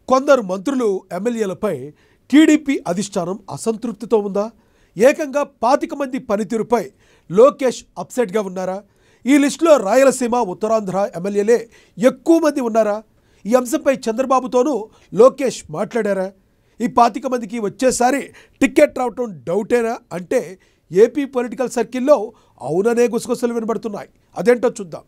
కొందరు మంత్రులు ఎమ్మెల్యేలపై టీడీపీ అధిష్టానం అసంతృప్తితో ఉందా? ఏకంగా 25 మంది పనితీరుపై లోకేష్ అప్సెట్గా ఉన్నారా? ఈ లిస్టులో రాయలసీమ, ఉత్తరాంధ్ర ఎమ్మెల్యేలే ఎక్కువ మంది ఉన్నారా? ఈ అంశంపై చంద్రబాబుతోనూ లోకేష్ మాట్లాడారా? ఈ 25 మందికి వచ్చేసారి టికెట్ రావటం డౌటేనా అంటే ఏపీ పొలిటికల్ సర్కిల్లో అవుననే గుసగుసలు వినబడుతున్నాయి. అదేంటో చూద్దాం.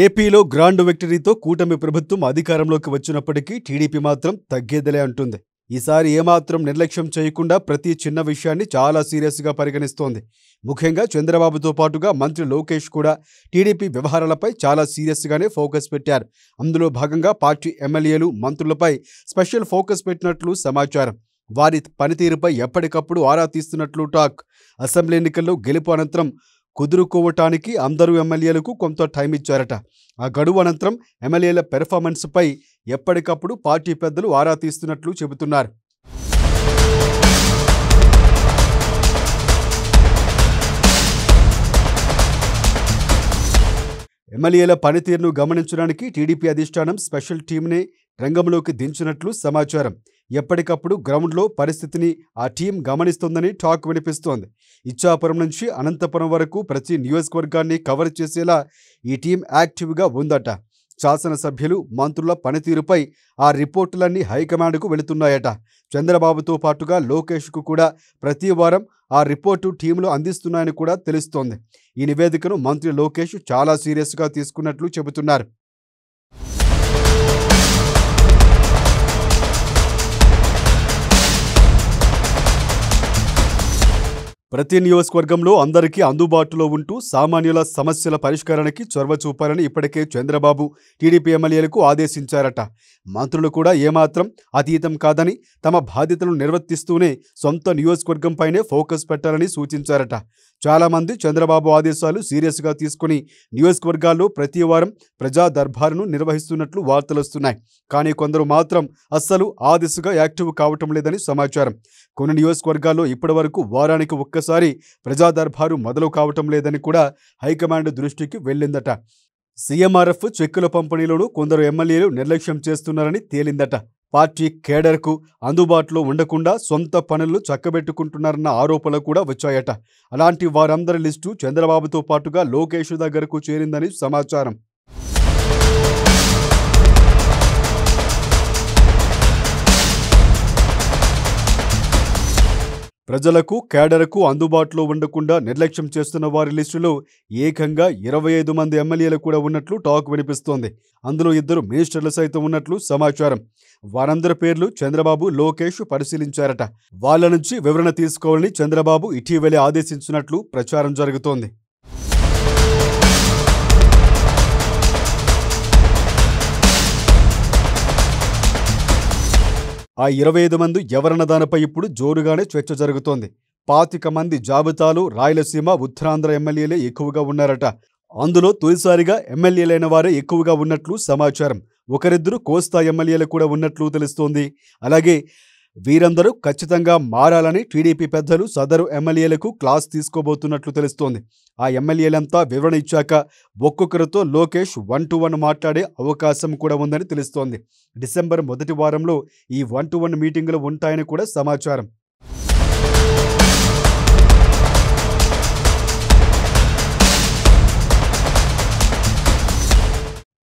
ఏపీలో గ్రాండ్ విక్టరీతో కూటమి ప్రభుత్వం అధికారంలోకి వచ్చినప్పటికీ టీడీపీ మాత్రం తగ్గేదిలే అంటుంది. ఈసారి ఏమాత్రం నిర్లక్ష్యం చేయకుండా ప్రతి చిన్న విషయాన్ని చాలా సీరియస్గా పరిగణిస్తోంది. ముఖ్యంగా చంద్రబాబుతో పాటుగా మంత్రి లోకేష్ కూడా టీడీపీ వ్యవహారాలపై చాలా సీరియస్గానే ఫోకస్ పెట్టారు. అందులో భాగంగా పార్టీ ఎమ్మెల్యేలు, మంత్రులపై స్పెషల్ ఫోకస్ పెట్టినట్లు సమాచారం. వారి పనితీరుపై ఎప్పటికప్పుడు ఆరా తీస్తున్నట్లు టాక్. అసెంబ్లీ ఎన్నికల్లో గెలుపు అనంతరం కుదురుకోవటానికి అందరూ ఎమ్మెల్యేలకు కొంత టైం ఇచ్చారట. ఆ గడువు అనంతరం ఎమ్మెల్యేల పెర్ఫార్మెన్స్పై ఎప్పటికప్పుడు పార్టీ పెద్దలు ఆరా తీస్తున్నట్లు చెబుతున్నారు. ఎమ్మెల్యేల పనితీరును గమనించడానికి టీడీపీ అధిష్టానం స్పెషల్ టీంని రంగంలోకి దించినట్లు సమాచారం. ఎప్పటికప్పుడు గ్రౌండ్లో పరిస్థితిని ఆ టీం గమనిస్తోందని టాక్ వినిపిస్తోంది. ఇచ్చాపురం నుంచి అనంతపురం వరకు ప్రతి నియోజకవర్గాన్ని కవర్ చేసేలా ఈ టీం యాక్టివ్గా ఉందట. శాసనసభ్యులు, మంత్రుల పనితీరుపై ఆ రిపోర్టులన్నీ హైకమాండ్కు వెళుతున్నాయట. చంద్రబాబుతో పాటుగా లోకేష్కు కూడా ప్రతి వారం ఆ రిపోర్టు టీంలు అందిస్తున్నాయని కూడా తెలుస్తోంది. ఈ నివేదికను మంత్రి లోకేష్ చాలా సీరియస్గా తీసుకున్నట్లు చెబుతున్నారు. ప్రతి నియోజకవర్గంలో అందరికీ అందుబాటులో ఉంటూ సామాన్యుల సమస్యల పరిష్కారానికి చొరవ చూపాలని ఇప్పటికే చంద్రబాబు టీడీపీ ఎమ్మెల్యేలకు ఆదేశించారట. మంత్రులు కూడా ఏమాత్రం అతీతం కాదని, తమ బాధ్యతలను నిర్వర్తిస్తూనే సొంత నియోజకవర్గంపైనే ఫోకస్ పెట్టాలని సూచించారట. చాలామంది చంద్రబాబు ఆదేశాలు సీరియస్గా తీసుకుని నియోజకవర్గాల్లో ప్రతి వారం ప్రజా దర్బారును నిర్వహిస్తున్నట్లు వార్తలొస్తున్నాయి. కానీ కొందరు మాత్రం అస్సలు ఆ దిశగా యాక్టివ్ కావటం లేదని సమాచారం. కొన్ని నియోజకవర్గాల్లో ఇప్పటివరకు వారానికి ఒక్కసారి ప్రజా దర్బారు మొదలు కావటం లేదని కూడా హైకమాండ్ దృష్టికి వెళ్ళిందట. సీఎంఆర్ఎఫ్ చెక్కుల పంపిణీలోనూ కొందరు ఎమ్మెల్యేలు నిర్లక్ష్యం చేస్తున్నారని తేలిందట. పార్టీ కేడర్కు అందుబాటులో ఉండకుండా సొంత పనులు చక్కబెట్టుకుంటున్నారన్న ఆరోపణలు కూడా వచ్చాయట. అలాంటి వారందరి లిస్టు చంద్రబాబుతో పాటుగా లోకేష్ దగ్గరకు చేరిందని సమాచారం. ప్రజలకు, కేడర్కు అందుబాటులో ఉండకుండా నిర్లక్ష్యం చేస్తున్న వారి లిస్టులో ఏకంగా 25 మంది ఎమ్మెల్యేలు కూడా ఉన్నట్లు టాక్ వినిపిస్తోంది. అందులో 2 మినిస్టర్లు సైతం ఉన్నట్లు సమాచారం. వారందరి పేర్లు చంద్రబాబు, లోకేష్ పరిశీలించారట. వాళ్ళ నుంచి వివరణ తీసుకోవాలని చంద్రబాబు ఇటీవలే ఆదేశించినట్లు ప్రచారం జరుగుతోంది. ఆ 25 మంది ఎవరన్న దానిపై ఇప్పుడు జోరుగానే చర్చ జరుగుతోంది. 25 మంది జాబితాలో రాయలసీమ, ఉత్తరాంధ్ర ఎమ్మెల్యేలే ఎక్కువగా ఉన్నారట. అందులో తొలిసారిగా ఎమ్మెల్యేలైన వారే ఎక్కువగా ఉన్నట్లు సమాచారం. ఒకరిద్దరు కోస్తా ఎమ్మెల్యేలు కూడా ఉన్నట్లు తెలుస్తోంది. అలాగే వీరందరూ ఖచ్చితంగా మారాలని టీడీపీ పెద్దలు సదరు ఎమ్మెల్యేలకు క్లాస్ తీసుకోబోతున్నట్లు తెలుస్తోంది. ఆ ఎమ్మెల్యేలంతా వివరణ ఇచ్చాక ఒక్కొక్కరితో లోకేష్ 1-to-1 మాట్లాడే అవకాశం కూడా ఉందని తెలుస్తోంది. డిసెంబర్ మొదటి వారంలో ఈ 1-to-1 మీటింగులు ఉంటాయని కూడా సమాచారం.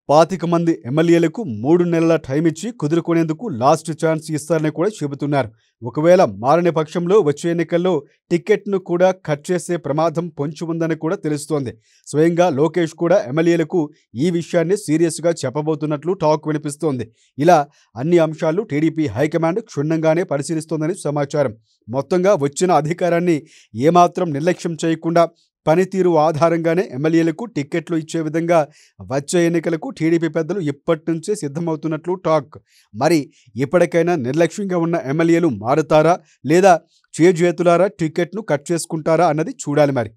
పాతిక మంది ఎమ్మెల్యేలకు 3 నెలల టైం ఇచ్చి కుదురుకునేందుకు లాస్ట్ ఛాన్స్ ఇస్తారని కూడా చెబుతున్నారు. ఒకవేళ మారని పక్షంలో వచ్చే ఎన్నికల్లో టికెట్ను కూడా కట్ చేసే ప్రమాదం పొంచి ఉందని కూడా తెలుస్తోంది. స్వయంగా లోకేష్ కూడా ఎమ్మెల్యేలకు ఈ విషయాన్ని సీరియస్గా చెప్పబోతున్నట్లు టాక్ వినిపిస్తోంది. ఇలా అన్ని అంశాలు టీడీపీ హైకమాండ్ క్షుణ్ణంగానే పరిశీలిస్తోందని సమాచారం. మొత్తంగా వచ్చిన అధికారాన్ని ఏమాత్రం నిర్లక్ష్యం చేయకుండా పనితీరు ఆధారంగానే ఎమ్మెల్యేలకు టిక్కెట్లు ఇచ్చే విధంగా వచ్చే ఎన్నికలకు టీడీపీ పెద్దలు ఇప్పటి నుంచే సిద్ధమవుతున్నట్లు టాక్. మరి ఇప్పటికైనా నిర్లక్ష్యంగా ఉన్న ఎమ్మెల్యేలు మారుతారా లేదా చేజేతులారా టిక్కెట్ను కట్ చేసుకుంటారా అన్నది చూడాలి మరి.